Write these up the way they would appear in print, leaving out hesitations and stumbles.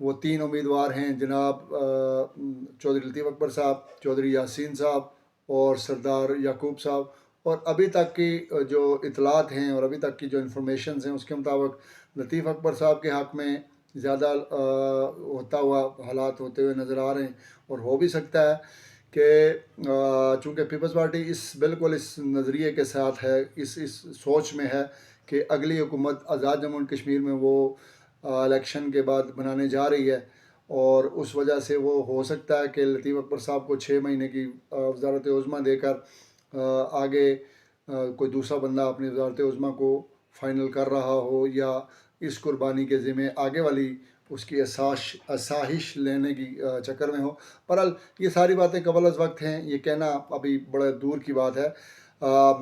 وہ 3 امیدوار ہیں، جناب چودھری لطیف اکبر صاحب، چودھری یاسین صاحب اور سردار یعقوب صاحب. اور ابھی تک کی جو اطلاعات ہیں اور ابھی تک کی جو انفارمیشنز ہیں اس کے مطابق لطیف اکبر صاحب کے حق میں زیادہ ہوتا ہوا حالات ہوتے ہوئے نظر آ رہے ہیں. اور ہو بھی سکتا ہے کہ چونکہ پیپلز پارٹی بالکل اس نظریے کے ساتھ ہے، اس سوچ میں ہے کہ اگلی حکومت آزاد جموں اینڈ کشمیر میں وہ الیکشن کے بعد بنانے جا رہی ہے، اور اس وجہ سے وہ ہو سکتا ہے کہ لطیف اکبر صاحب کو 6 مہینے کی وزارت عظمیٰ دے کر آگے کوئی دوسرا بندہ اپنی وزارت عظمیٰ کو فائنل کر رہا ہو، یا اس قربانی کے ذمہ آگے والی اس کی آسائش لینے کی چکر میں ہو. بہرحال یہ ساری باتیں قبل از وقت ہیں، یہ کہنا ابھی بڑے دور کی بات ہے.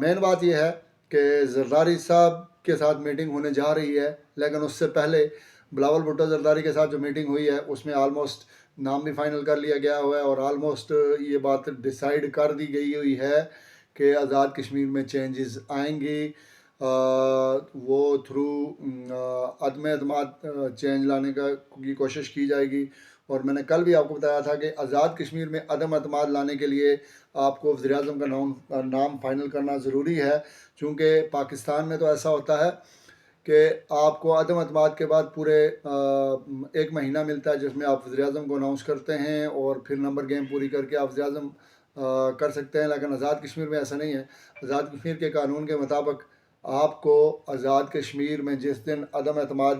مین بات یہ ہے کہ زرداری صاحب کے ساتھ میٹنگ ہونے جا رہی ہے، لیکن اس سے پہلے بلاول بھٹو زرداری کے ساتھ جو میٹنگ ہوئی ہے اس میں آلموسٹ نام بھی فائنل کر لیا گیا ہوا ہے، اور آلموسٹ یہ بات ڈیسائیڈ کر دی گئی ہوئی ہے کہ آزاد کشمیر میں چینجز آئیں گی. وہ تھرو عدم اعتماد چینج لانے کی کوشش کی جائے گی. اور میں نے کل بھی آپ کو بتایا تھا کہ آزاد کشمیر میں عدم اعتماد لانے کے لیے آپ کو وزیر اعظم کا نام فائنل کرنا ضروری ہے، چونکہ پاکستان میں تو ایسا ہوتا ہے کہ آپ کو عدم اعتماد کے بعد پورے 1 مہینہ ملتا ہے جس میں آپ وزیر اعظم کو اناؤنس کرتے ہیں، اور پھر نمبر گیم پوری کر کے آپ وزیر اعظم کر سکتے ہیں. لیکن آزاد کشمیر میں ایسا نہیں ہے. آزاد کشمیر کے قانون کے مطابق آپ کو آزاد کشمیر میں جس دن عدم اعتماد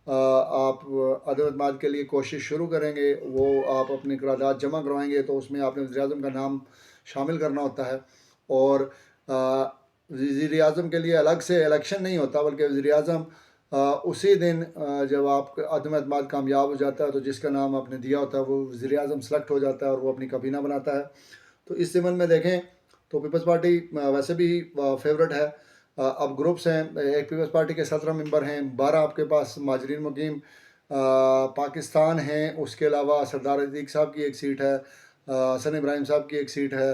آپ عدم اعتماد کے لیے کوشش شروع کریں گے، وہ آپ اپنے قرارداد جمع کروائیں گے، تو اس میں آپ نے وزیر اعظم کا نام شامل کرنا ہوتا ہے. اور وزیر اعظم کے لیے الگ سے الیکشن نہیں ہوتا، بلکہ وزیر اعظم اسی دن جب آپ کا عدم اعتماد کامیاب ہو جاتا ہے تو جس کا نام آپ نے دیا ہوتا ہے وہ وزیر اعظم سلیکٹ ہو جاتا ہے اور وہ اپنی کابینہ بناتا ہے. تو اس ضمن میں دیکھیں تو پیپلز پارٹی ویسے بھی فیورٹ ہے. اب گروپس ہیں، ایک پیپلز پارٹی کے 17 ممبر ہیں، 12 آپ کے پاس مہاجرین مقیم پاکستان ہیں، اس کے علاوہ سردار عتیق صاحب کی ایک سیٹ ہے، حسن ابراہیم صاحب کی ایک سیٹ ہے،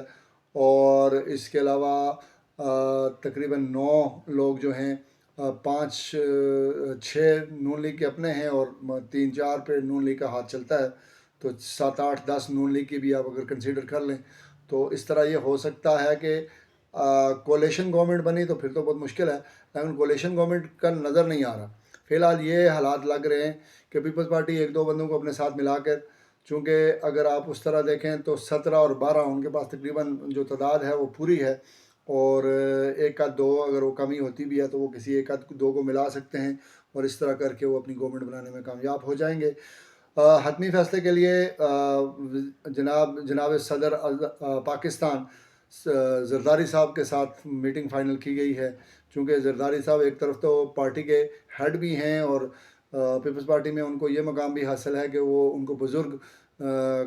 اور اس کے علاوہ تقریباً 9 لوگ جو ہیں، 6 نون لیگ کے اپنے ہیں اور 3-4 پہ نون لیگ کا ہاتھ چلتا ہے. تو 7-8-10 نون لیگ کی بھی آپ اگر کنسیڈر کر لیں تو اس طرح یہ ہو سکتا ہے کہ کولیشن گورنمنٹ بنی تو پھر تو بہت مشکل ہے، لیکن کولیشن گورنمنٹ کا نظر نہیں آ رہا. فی الحال یہ حالات لگ رہے ہیں کہ پیپلز پارٹی 1-2 بندوں کو اپنے ساتھ ملا کر، چونکہ اگر آپ اس طرح دیکھیں تو 17 اور 12 ان کے پاس تقریباً جو تعداد ہے وہ پوری ہے، اور 1-2 اگر وہ کمی ہوتی بھی ہے تو وہ کسی 1-2 کو ملا سکتے ہیں، اور اس طرح کر کے وہ اپنی گورنمنٹ بنانے میں کامیاب ہو جائیں گے. حتمی فیصلے کے لیے جناب صدر پاکستان زرداری صاحب کے ساتھ میٹنگ فائنل کی گئی ہے، چونکہ زرداری صاحب ایک طرف تو پارٹی کے ہیڈ بھی ہیں، اور پیپلز پارٹی میں ان کو یہ مقام بھی حاصل ہے کہ وہ ان کو بزرگ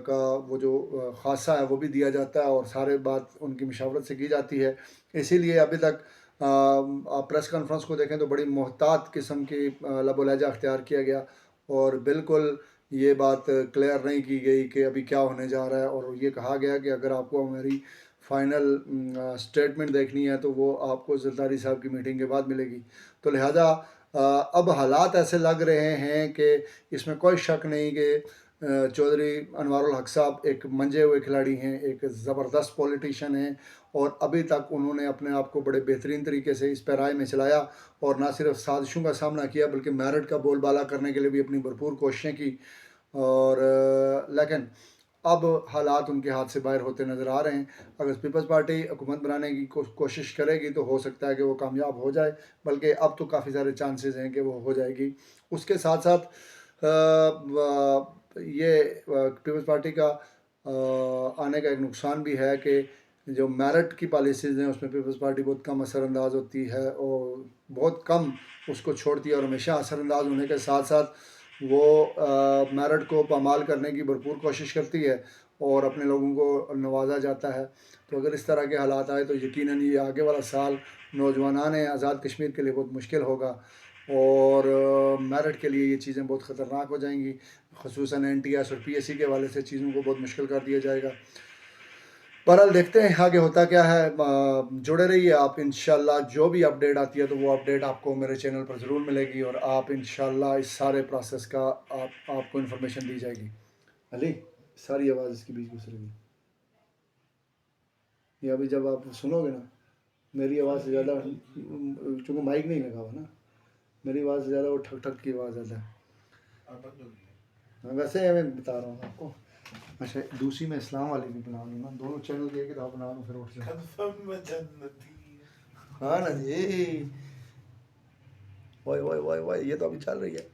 کا وہ جو خاصہ ہے وہ بھی دیا جاتا ہے، اور سارے بات ان کی مشاورت سے کی جاتی ہے. اسی لیے ابھی تک آپ پریس کانفرنس کو دیکھیں تو بڑی محتاط قسم کی لب و لہجہ اختیار کیا گیا، اور بالکل یہ بات کلیئر نہیں کی گئی کہ ابھی کیا ہونے جا رہا ہے. اور یہ کہا گیا کہ اگر آپ کو ہماری فائنل سٹیٹمنٹ دیکھنی ہے تو وہ آپ کو زرداری صاحب کی میٹنگ کے بعد ملے گی. تو لہذا اب حالات ایسے لگ رہے ہیں کہ اس میں کوئی شک نہیں کہ چودھری انوار الحق صاحب ایک منجے ہوئے کھلاڑی ہیں، ایک زبردست پولیٹیشین ہیں، اور ابھی تک انہوں نے اپنے آپ کو بڑے بہترین طریقے سے اس پیرائے میں چلایا، اور نہ صرف سازشوں کا سامنا کیا بلکہ میرٹ کا بول بالا کرنے کے لیے بھی اپنی بھرپور کوششیں کی. اور لیکن اب حالات ان کے ہاتھ سے باہر ہوتے نظر آ رہے ہیں. اگر پیپلز پارٹی حکومت بنانے کی کوشش کرے گی تو ہو سکتا ہے کہ وہ کامیاب ہو جائے، بلکہ اب تو کافی سارے چانسز ہیں کہ وہ ہو جائے گی. اس کے ساتھ ساتھ یہ پیپلز پارٹی کا آنے کا ایک نقصان بھی ہے کہ جو میرٹ کی پالیسیز ہیں اس میں پیپلز پارٹی بہت کم اثر انداز ہوتی ہے، اور بہت کم اس کو چھوڑتی ہے، اور ہمیشہ اثر انداز ہونے کے ساتھ ساتھ وہ میرٹ کو پامال کرنے کی بھرپور کوشش کرتی ہے اور اپنے لوگوں کو نوازا جاتا ہے. تو اگر اس طرح کے حالات آئے تو یقیناً یہ آگے والا سال نوجوانان آزاد کشمیر کے لیے بہت مشکل ہوگا، اور میرٹ کے لیے یہ چیزیں بہت خطرناک ہو جائیں گی. خصوصاً NTS اور PSC کے حوالے سے چیزوں کو بہت مشکل کر دیا جائے گا. بہرحال دیکھتے ہیں آگے ہوتا کیا ہے. جڑے رہیے آپ انشاءاللہ. جو بھی اپڈیٹ آتی ہے تو وہ اپڈیٹ آپ کو میرے چینل پر ضرور ملے گی، اور آپ انشاءاللہ اس سارے پروسیس کا آپ کو انفارمیشن دی جائے گی. علی ساری آواز اس کے بیچ گزرے گی. یہ ابھی جب آپ سنو گے نا میری آواز سے زیادہ، چونکہ مائک نہیں لگا ہوا نا، میری آواز سے زیادہ وہ ٹھک ٹھک کی آواز آتا ہے. ویسے میں بتا رہا ہوں آپ کو. اچھا دوسری میں اسلام والی بھی بنا لوں نا، دونوں چینل دے کے تو بنا لوں پھر اٹھ جاؤں. ہاں نا جی. وائے وائے وائے وائے، یہ تو ابھی چل رہی ہے.